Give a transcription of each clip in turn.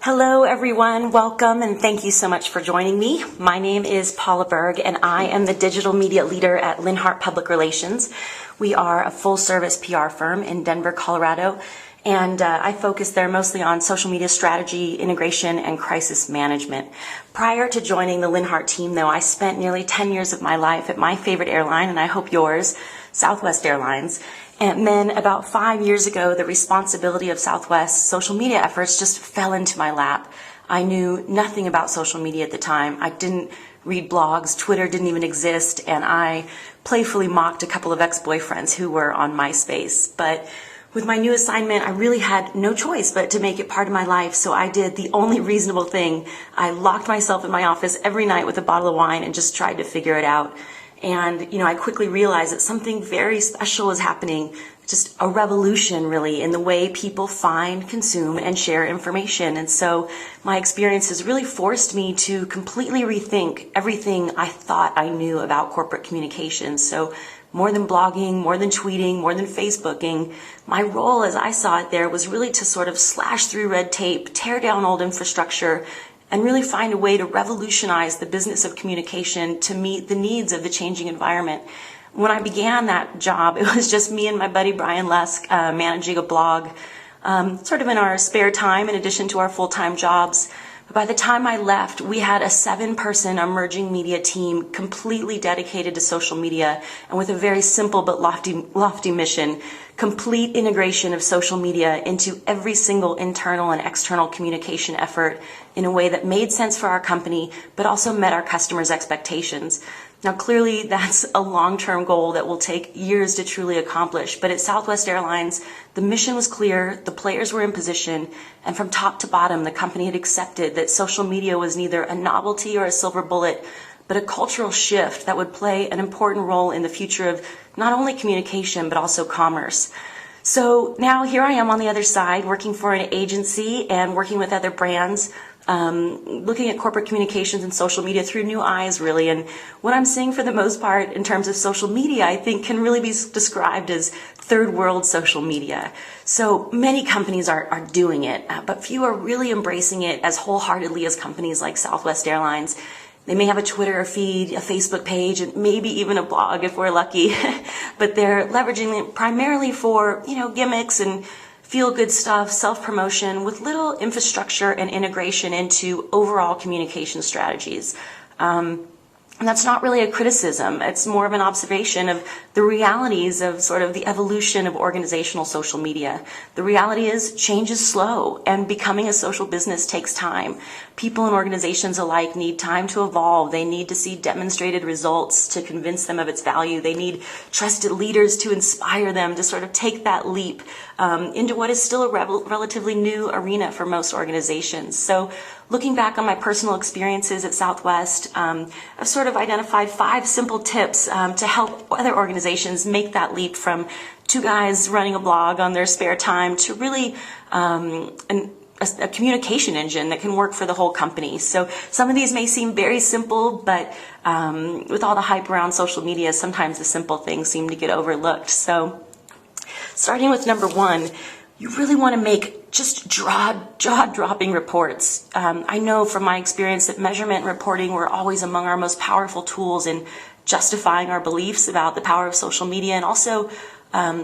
Hello everyone, welcome and thank you so much for joining me. My name is Paula Berg and I am the digital media leader at Linhart Public Relations. We are a full service PR firm in Denver, Colorado, and I focus there mostly on social media strategy, integration, and crisis management. Prior to joining the Linhart team though, I spent nearly 10 years of my life at my favorite airline, and I hope yours, Southwest Airlines. And then about 5 years ago, the responsibility of Southwest's social media efforts just fell into my lap. I knew nothing about social media at the time. I didn't read blogs, Twitter didn't even exist, and I playfully mocked a couple of ex-boyfriends who were on MySpace. But with my new assignment, I really had no choice but to make it part of my life, so I did the only reasonable thing. I locked myself in my office every night with a bottle of wine and just tried to figure it out. And, I quickly realized that something very special was happening, just a revolution really in the way people find, consume, and share information. And so my experience has really forced me to completely rethink everything I thought I knew about corporate communications. So more than blogging, more than tweeting, more than Facebooking, my role as I saw it there was really to sort of slash through red tape, tear down old infrastructure, and really find a way to revolutionize the business of communication to meet the needs of the changing environment. When I began that job, it was just me and my buddy Brian Lusk managing a blog, sort of in our spare time in addition to our full-time jobs. But by the time I left, we had a 7-person emerging media team completely dedicated to social media and with a very simple but lofty mission: complete integration of social media into every single internal and external communication effort in a way that made sense for our company, but also met our customers' expectations. Now, clearly, that's a long-term goal that will take years to truly accomplish. But at Southwest Airlines, the mission was clear, the players were in position, and from top to bottom, the company had accepted that social media was neither a novelty or a silver bullet, but a cultural shift that would play an important role in the future of not only communication, but also commerce. So now here I am on the other side, working for an agency and working with other brands, looking at corporate communications and social media through new eyes, really. And what I'm seeing for the most part in terms of social media, I think can really be described as third world social media. So many companies are doing it, but few are really embracing it as wholeheartedly as companies like Southwest Airlines. They may have a Twitter feed, a Facebook page, and maybe even a blog if we're lucky, but they're leveraging it primarily for, gimmicks and feel-good stuff, self-promotion, with little infrastructure and integration into overall communication strategies. And that's not really a criticism. It's more of an observation of the realities of sort of the evolution of organizational social media. The reality is change is slow, and becoming a social business takes time. People and organizations alike need time to evolve. They need to see demonstrated results to convince them of its value. They need trusted leaders to inspire them to sort of take that leap into what is still a relatively new arena for most organizations. So looking back on my personal experiences at Southwest, I've sort of identified 5 simple tips to help other organizations make that leap from 2 guys running a blog on their spare time to really a communication engine that can work for the whole company. So some of these may seem very simple, but with all the hype around social media, sometimes the simple things seem to get overlooked. So starting with number 1, you really want to make just jaw-dropping reports. I know from my experience that measurement and reporting were always among our most powerful tools in justifying our beliefs about the power of social media and also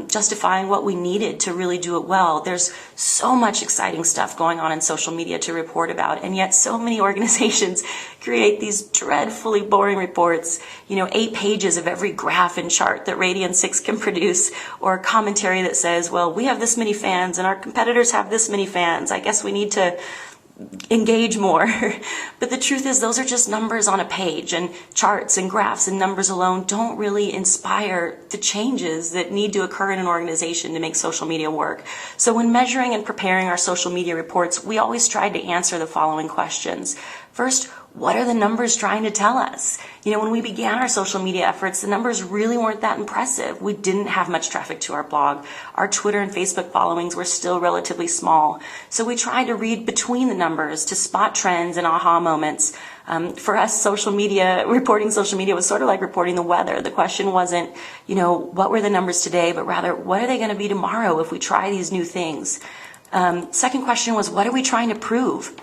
justifying what we needed to really do it well. There's so much exciting stuff going on in social media to report about, and yet so many organizations create these dreadfully boring reports, 8 pages of every graph and chart that Radian 6 can produce, or a commentary that says, well, we have this many fans and our competitors have this many fans. I guess we need to engage more. But the truth is those are just numbers on a page, and charts and graphs and numbers alone don't really inspire the changes that need to occur in an organization to make social media work. So when measuring and preparing our social media reports, we always tried to answer the following questions. First, what are the numbers trying to tell us? When we began our social media efforts, the numbers really weren't that impressive. We didn't have much traffic to our blog. Our Twitter and Facebook followings were still relatively small. So we tried to read between the numbers to spot trends and aha moments. For us, reporting social media was sort of like reporting the weather. The question wasn't, what were the numbers today, but rather, what are they going to be tomorrow if we try these new things? Second question was, what are we trying to prove?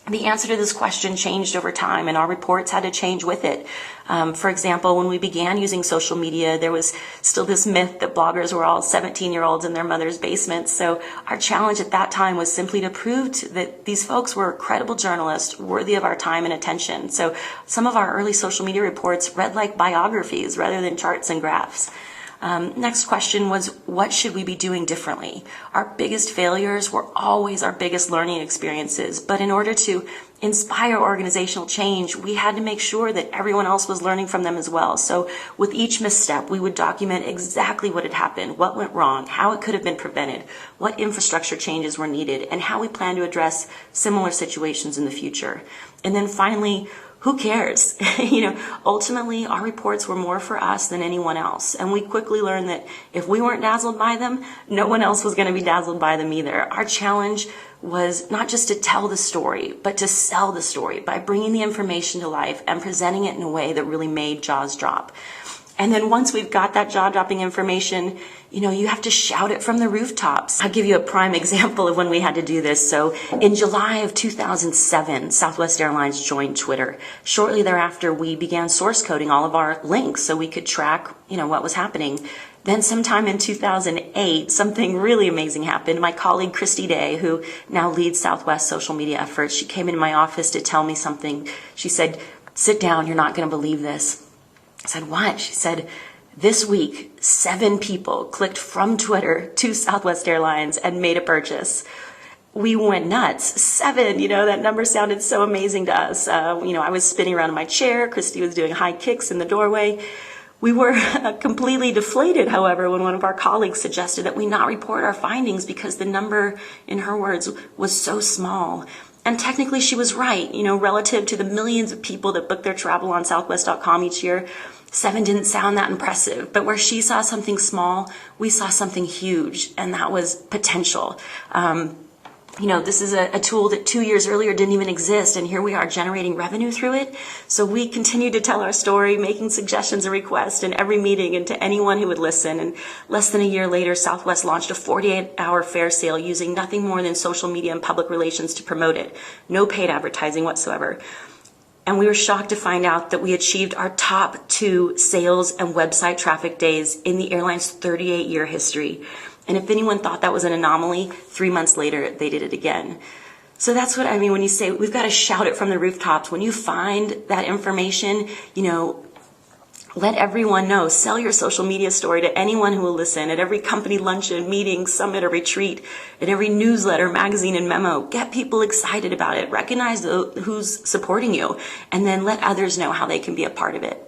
The answer to this question changed over time, and our reports had to change with it. For example, when we began using social media, there was still this myth that bloggers were all 17-year-olds in their mother's basements. So our challenge at that time was simply to prove that these folks were credible journalists worthy of our time and attention. So some of our early social media reports read like biographies rather than charts and graphs. Next question was, what should we be doing differently? Our biggest failures were always our biggest learning experiences, but in order to inspire organizational change, we had to make sure that everyone else was learning from them as well. So with each misstep, we would document exactly what had happened, what went wrong, how it could have been prevented, what infrastructure changes were needed, and how we plan to address similar situations in the future. And then finally, who cares? Ultimately, our reports were more for us than anyone else. And we quickly learned that if we weren't dazzled by them, no one else was going to be dazzled by them either. Our challenge was not just to tell the story, but to sell the story by bringing the information to life and presenting it in a way that really made jaws drop. And then once we've got that jaw-dropping information, you have to shout it from the rooftops. I'll give you a prime example of when we had to do this. So in July of 2007, Southwest Airlines joined Twitter. Shortly thereafter, we began source coding all of our links so we could track, what was happening. Then sometime in 2008, something really amazing happened. My colleague, Christy Day, who now leads Southwest social media efforts, she came into my office to tell me something. She said, "Sit down, you're not going to believe this." I said, "What?" She said, "This week, 7 people clicked from Twitter to Southwest Airlines and made a purchase." We went nuts. 7, that number sounded so amazing to us. I was spinning around in my chair. Christy was doing high kicks in the doorway. We were completely deflated, however, when one of our colleagues suggested that we not report our findings because the number, in her words, was so small. And technically she was right, relative to the millions of people that book their travel on Southwest.com each year. 7 didn't sound that impressive, but where she saw something small, we saw something huge, and that was potential. This is a tool that 2 years earlier didn't even exist, and here we are generating revenue through it. So we continued to tell our story, making suggestions and requests in every meeting and to anyone who would listen. And less than a year later, Southwest launched a 48-hour fare sale using nothing more than social media and public relations to promote it. No paid advertising whatsoever. And we were shocked to find out that we achieved our top 2 sales and website traffic days in the airline's 38-year history. And if anyone thought that was an anomaly, 3 months later, they did it again. So that's what I mean when you say we've got to shout it from the rooftops. When you find that information, let everyone know. Sell your social media story to anyone who will listen. At every company luncheon, meeting, summit, or retreat, at every newsletter, magazine, and memo. Get people excited about it. Recognize who's supporting you, and then let others know how they can be a part of it.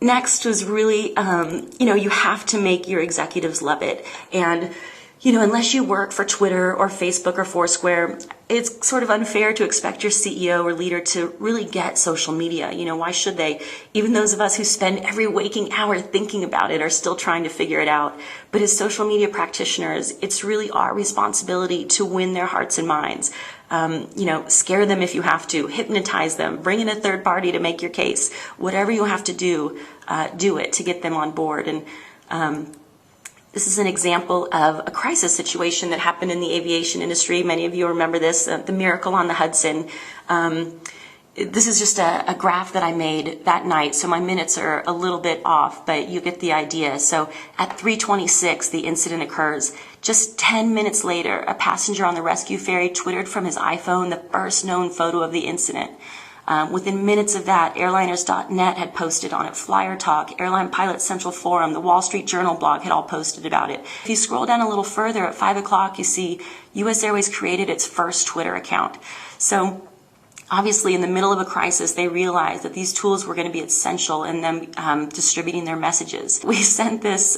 Next was really, you have to make your executives love it. And unless you work for Twitter or Facebook or Foursquare, it's sort of unfair to expect your CEO or leader to really get social media. Why should they? Even those of us who spend every waking hour thinking about it are still trying to figure it out. But as social media practitioners, it's really our responsibility to win their hearts and minds. Scare them if you have to, hypnotize them, bring in a third party to make your case. Whatever you have to do, do it to get them on board. And this is an example of a crisis situation that happened in the aviation industry. Many of you remember this, the Miracle on the Hudson. This is just a graph that I made that night, so my minutes are a little bit off, but you get the idea. So at 3:26, the incident occurs. Just 10 minutes later, a passenger on the rescue ferry twittered from his iPhone the first known photo of the incident. Within minutes of that, airliners.net had posted on it, Flyer Talk, Airline Pilot Central Forum, the Wall Street Journal blog had all posted about it. If you scroll down a little further, at 5 o'clock, you see U.S. Airways created its first Twitter account. So obviously, in the middle of a crisis, they realized that these tools were going to be essential in them distributing their messages. We sent this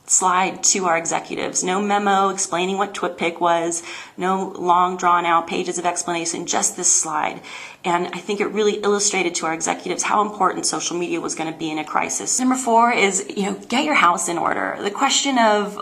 slide to our executives. No memo explaining what TwitPic was, no long drawn out pages of explanation, just this slide. And I think it really illustrated to our executives how important social media was going to be in a crisis. Number 4 is, get your house in order. The question of,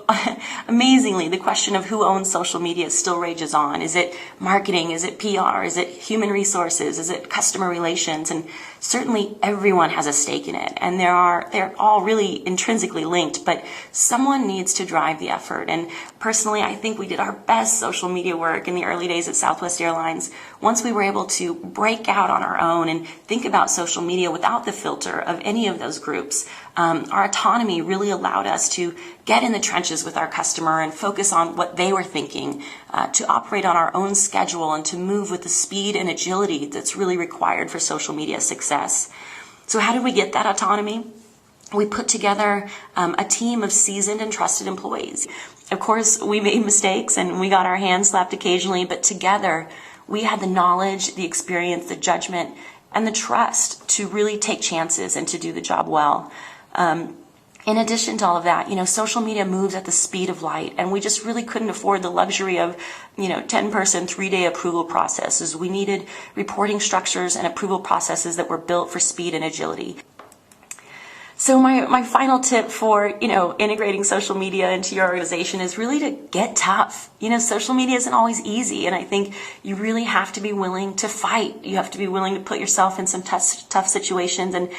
amazingly, the question of who owns social media still rages on. Is it marketing? Is it PR? Is it human resources? Is it customer relations? And Certainly everyone has a stake in it, and they're all really intrinsically linked, but someone needs to drive the effort. And personally, I think we did our best social media work in the early days at Southwest Airlines. Once we were able to break out on our own and think about social media without the filter of any of those groups, our autonomy really allowed us to get in the trenches with our customer and focus on what they were thinking, to operate on our own schedule and to move with the speed and agility that's really required for social media success. So how did we get that autonomy? We put together a team of seasoned and trusted employees. Of course, we made mistakes and we got our hands slapped occasionally, but together we had the knowledge, the experience, the judgment, and the trust to really take chances and to do the job well. In addition to all of that, social media moves at the speed of light, and we just really couldn't afford the luxury of, 10-person, 3-day approval processes. We needed reporting structures and approval processes that were built for speed and agility. So my final tip for, integrating social media into your organization is really to get tough. Social media isn't always easy, and I think you really have to be willing to fight. You have to be willing to put yourself in some tough situations and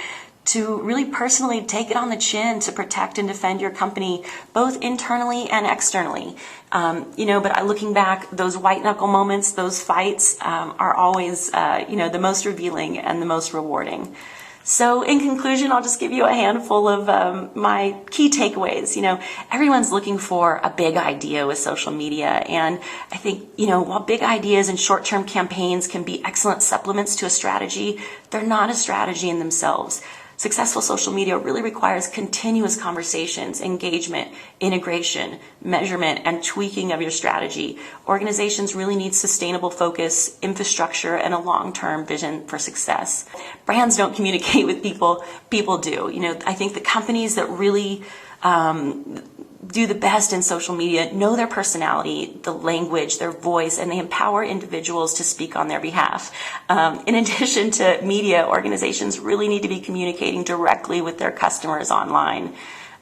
to really personally take it on the chin to protect and defend your company, both internally and externally. But looking back, those white knuckle moments, those fights are always, the most revealing and the most rewarding. So in conclusion, I'll just give you a handful of my key takeaways. Everyone's looking for a big idea with social media. And I think, while big ideas and short-term campaigns can be excellent supplements to a strategy, they're not a strategy in themselves. Successful social media really requires continuous conversations, engagement, integration, measurement, and tweaking of your strategy. Organizations really need sustainable focus, infrastructure, and a long-term vision for success. Brands don't communicate with people, people do. I think the companies that really do the best in social media know their personality, the language, their voice, and they empower individuals to speak on their behalf. In addition to media, organizations really need to be communicating directly with their customers online.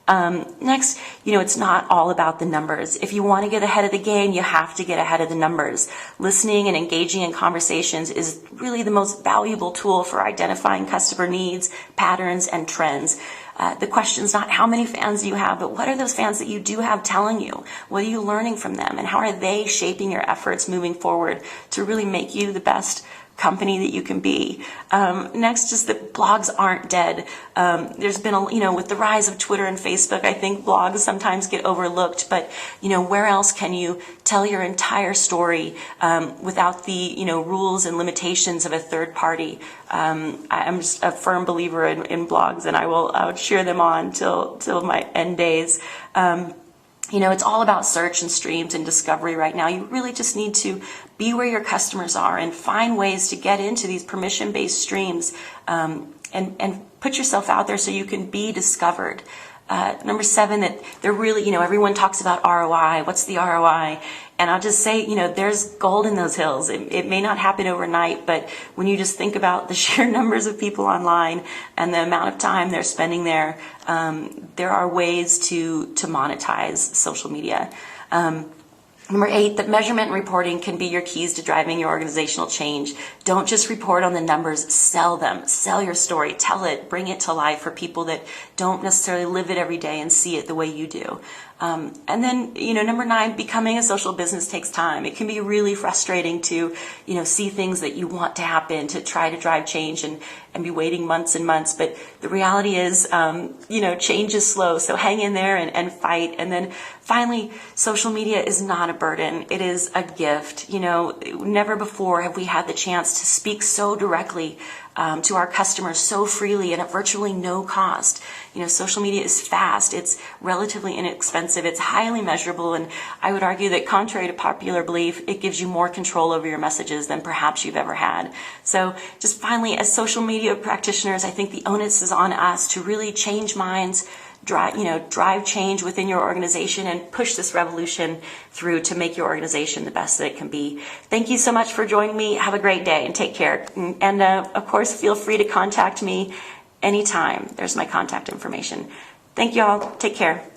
Next, it's not all about the numbers. If you want to get ahead of the game, you have to get ahead of the numbers. Listening and engaging in conversations is really the most valuable tool for identifying customer needs, patterns, and trends. The question is not how many fans do you have, but what are those fans that you do have telling you? What are you learning from them? And how are they shaping your efforts moving forward to really make you the best company that you can be? Next is that blogs aren't dead. There's been with the rise of Twitter and Facebook, I think blogs sometimes get overlooked, but where else can you tell your entire story without the rules and limitations of a third party? I'm just a firm believer in blogs, and I would cheer them on till my end days. It's all about search and streams and discovery right now. You really just need to be where your customers are and find ways to get into these permission-based streams and put yourself out there so you can be discovered. Number 7, that they're really, everyone talks about ROI. What's the ROI? And I'll just say, there's gold in those hills. It may not happen overnight, but when you just think about the sheer numbers of people online and the amount of time they're spending there are ways to monetize social media. Number 8, that measurement and reporting can be your keys to driving your organizational change. Don't just report on the numbers, sell them. Sell your story, tell it, bring it to life for people that don't necessarily live it every day and see it the way you do. And then, number 9, becoming a social business takes time. It can be really frustrating to, see things that you want to happen, to try to drive change and be waiting months and months. But the reality is, change is slow. So hang in there and fight. And then finally, social media is not a burden. It is a gift. Never before have we had the chance to speak so directly to our customers so freely and at virtually no cost. Social media is fast, it's relatively inexpensive, it's highly measurable, and I would argue that contrary to popular belief, it gives you more control over your messages than perhaps you've ever had. So just finally, as social media practitioners, I think the onus is on us to really change minds, drive change within your organization and push this revolution through to make your organization the best that it can be. Thank you so much for joining me. Have a great day and take care. And of course, feel free to contact me anytime. There's my contact information. Thank you all. Take care.